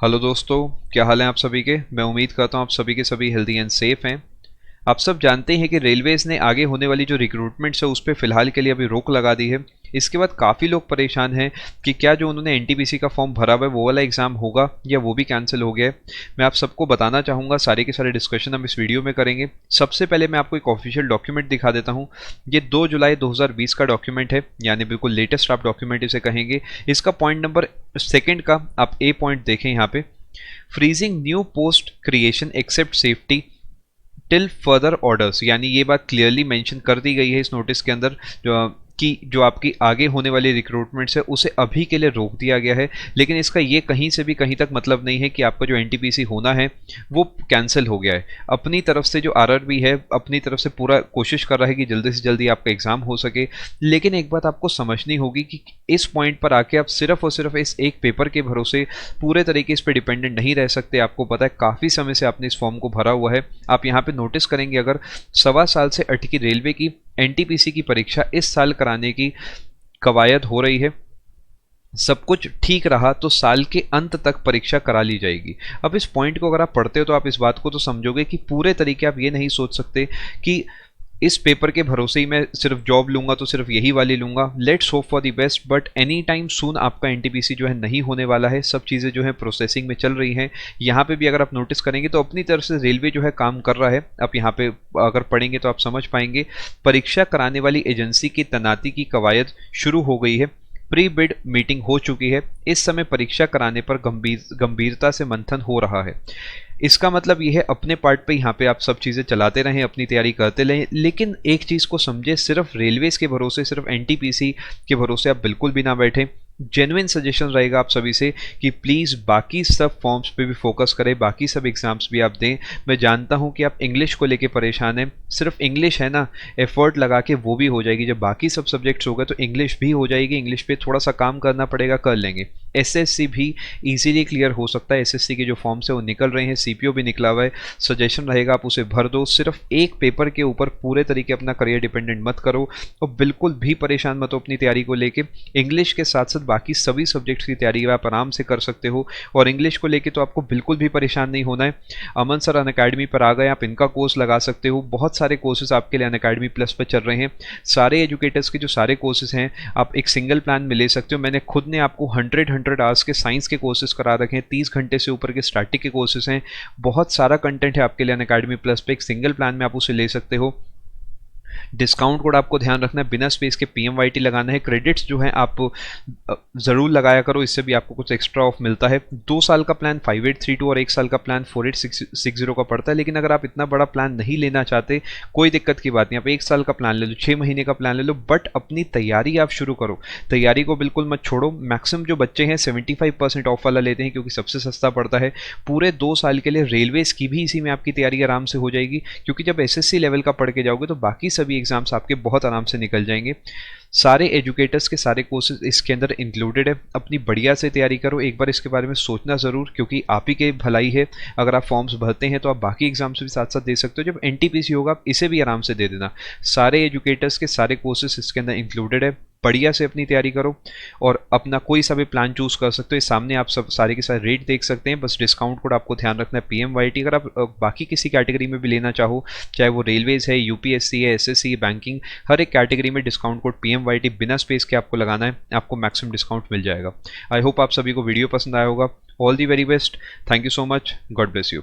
Hello दोस्तों, क्या हाल है आप सभी के। मैं उम्मीद करता हूँ आप सभी के सभी हेल्दी एंड सेफ हैं। आप सब जानते हैं कि रेलवेज़ ने आगे होने वाली जो रिक्रूटमेंट्स है उस पे फ़िलहाल के लिए अभी रोक लगा दी है। इसके बाद काफ़ी लोग परेशान हैं कि क्या जो उन्होंने एनटीपीसी का फॉर्म भरा हुआ है वो वाला एग्ज़ाम होगा या वो भी कैंसिल हो गया है। मैं आप सबको बताना चाहूँगा, सारे के सारे डिस्कशन हम इस वीडियो में करेंगे। सबसे पहले मैं आपको एक ऑफिशियल डॉक्यूमेंट दिखा देता हूँ। ये 2 जुलाई 2020 का डॉक्यूमेंट है, यानी बिल्कुल लेटेस्ट आप डॉक्यूमेंट इसे कहेंगे। इसका पॉइंट नंबर सेकेंड का आप ए पॉइंट देखें यहाँ पे। Freezing new post creation except safety till further orders, यानी ये बात क्लियरली मेंशन कर दी गई है इस नोटिस के अंदर कि जो आपकी आगे होने वाली रिक्रूटमेंट्स है उसे अभी के लिए रोक दिया गया है। लेकिन इसका ये कहीं से भी कहीं तक मतलब नहीं है कि आपका जो एनटीपीसी होना है वो कैंसिल हो गया है। अपनी तरफ से जो आरआरबी है अपनी तरफ से पूरा कोशिश कर रहा है कि जल्दी से जल्दी आपका एग्ज़ाम हो सके। लेकिन एक बात आपको समझनी होगी कि इस पॉइंट पर आके आप सिर्फ और सिर्फ इस एक पेपर के भरोसे पूरे तरीके इस पर डिपेंडेंट नहीं रह सकते। आपको पता है काफ़ी समय से आपने इस फॉर्म को भरा हुआ है। आप यहाँ पे नोटिस करेंगे, अगर 1.25 साल से अटकी रेलवे की एनटीपीसी की परीक्षा इस साल कराने की कवायद हो रही है। सब कुछ ठीक रहा तो साल के अंत तक परीक्षा करा ली जाएगी। अब इस पॉइंट को अगर आप पढ़ते हो तो आप इस बात को तो समझोगे कि पूरे तरीके आप ये नहीं सोच सकते कि इस पेपर के भरोसे ही मैं सिर्फ जॉब लूंगा तो सिर्फ यही वाली लूंगा। Let's hope for the best, but any time soon आपका एनटीपीसी जो है नहीं होने वाला है। सब चीज़ें जो है प्रोसेसिंग में चल रही हैं। यहाँ पे भी अगर आप नोटिस करेंगे तो अपनी तरफ से रेलवे जो है काम कर रहा है। आप यहाँ पे अगर पढ़ेंगे तो आप समझ पाएंगे। परीक्षा कराने वाली एजेंसी की तैनाती की कवायद शुरू हो गई है। प्री बिड मीटिंग हो चुकी है। इस समय परीक्षा कराने पर गंभीरता से मंथन हो रहा है। इसका मतलब ये है अपने पार्ट पे यहाँ पे आप सब चीज़ें चलाते रहें, अपनी तैयारी करते रहें, लेकिन एक चीज़ को समझे, सिर्फ रेलवेज़ के भरोसे, सिर्फ एनटीपीसी के भरोसे आप बिल्कुल भी ना बैठें। जेन्युइन सजेशन रहेगा आप सभी से कि प्लीज़ बाकी सब फॉर्म्स पे भी फोकस करें, बाकी सब एग्ज़ाम्स भी आप दें। मैं जानता हूँ कि आप इंग्लिश को लेके परेशान हैं। सिर्फ इंग्लिश है ना, एफर्ट लगा के वो भी हो जाएगी। जब बाकी सब सब्जेक्ट्स हो गए तो इंग्लिश भी हो जाएगी। इंग्लिश पे थोड़ा सा काम करना पड़ेगा, कर लेंगे। एसएससी भी इजीली क्लियर हो सकता है। एसएससी के जो फॉर्म्स है वो निकल रहे हैं, सीपीओ भी निकला हुआ है। सजेशन रहेगा आप उसे भर दो। सिर्फ एक पेपर के ऊपर पूरे तरीके अपना करियर डिपेंडेंट मत करो और बिल्कुल भी परेशान मत हो अपनी तैयारी को लेके। इंग्लिश के साथ साथ बाकी सभी सब्जेक्ट्स की तैयारी आप आराम से कर सकते हो और इंग्लिश को लेके तो आपको बिल्कुल भी परेशान नहीं होना है। अमन सर अनअकैडमी पर आ गए, आप इनका कोर्स लगा सकते हो। बहुत सारे कोर्सेज आपके लिए अनअकैडमी प्लस पर चल रहे हैं। सारे एजुकेटर्स के जो सारे कोर्सेज हैं आप एक सिंगल प्लान में ले सकते हो। मैंने खुद ने आपको 100 आवर्स के साइंस के कोर्सेज करा रखे हैं। 30 घंटे से ऊपर के स्टैटिक के कोर्सेज हैं। बहुत सारा कंटेंट है आपके लिए अनअकैडमी प्लस पे। एक सिंगल प्लान में आप उसे ले सकते हो। डिस्काउंट कोड आपको ध्यान रखना है, बिना स्पेस के PMYT लगाना है। क्रेडिट्स जो है आप ज़रूर लगाया करो, इससे भी आपको कुछ एक्स्ट्रा ऑफ मिलता है। 2 साल का प्लान 5832 और 1 साल का प्लान 4860 का पड़ता है। लेकिन अगर आप इतना बड़ा प्लान नहीं लेना चाहते, कोई दिक्कत की बात नहीं। आप 1 साल का प्लान ले लो, 6 महीने का प्लान ले लो, बट अपनी तैयारी आप शुरू करो। तैयारी को बिल्कुल मत छोड़ो। मैक्सिमम जो बच्चे हैं 75% ऑफ वाला लेते हैं क्योंकि सबसे सस्ता पड़ता है। पूरे 2 साल के लिए रेलवेज़ की भी इसी में आपकी तैयारी आराम से हो जाएगी, क्योंकि जब एसएससी लेवल का पढ़ के जाओगे तो बाकी सभी एग्जाम्स आपके बहुत आराम से निकल जाएंगे। सारे एजुकेटर्स के सारे कोर्सेज इसके अंदर इंक्लूडेड है। अपनी बढ़िया से तैयारी करो। एक बार इसके बारे में सोचना ज़रूर, क्योंकि आप ही के भलाई है। अगर आप फॉर्म्स भरते हैं तो आप बाकी एग्जाम्स भी साथ साथ दे सकते हो। जब एनटीपीसी होगा आप इसे भी आराम से दे देना। सारे एजुकेटर्स के सारे कोर्सेज इसके अंदर इंक्लूडेड है। बढ़िया से अपनी तैयारी करो और अपना कोई सा भी प्लान चूज कर सकते हो। इस सामने आप सब सारे के सारे रेट देख सकते हैं। बस डिस्काउंट कोड आपको ध्यान रखना है PMYT। अगर आप बाकी किसी कैटेगरी में भी लेना चाहो, चाहे वो रेलवेज है, यूपीएससी है, एसएससी है, बैंकिंग, हर एक कैटेगरी में डिस्काउंट कोड PMYT बिना स्पेस के आपको लगाना है, आपको मैक्सिमम डिस्काउंट मिल जाएगा। आई होप आप सभी को वीडियो पसंद आया होगा। All the very best. Thank you so much. God bless you.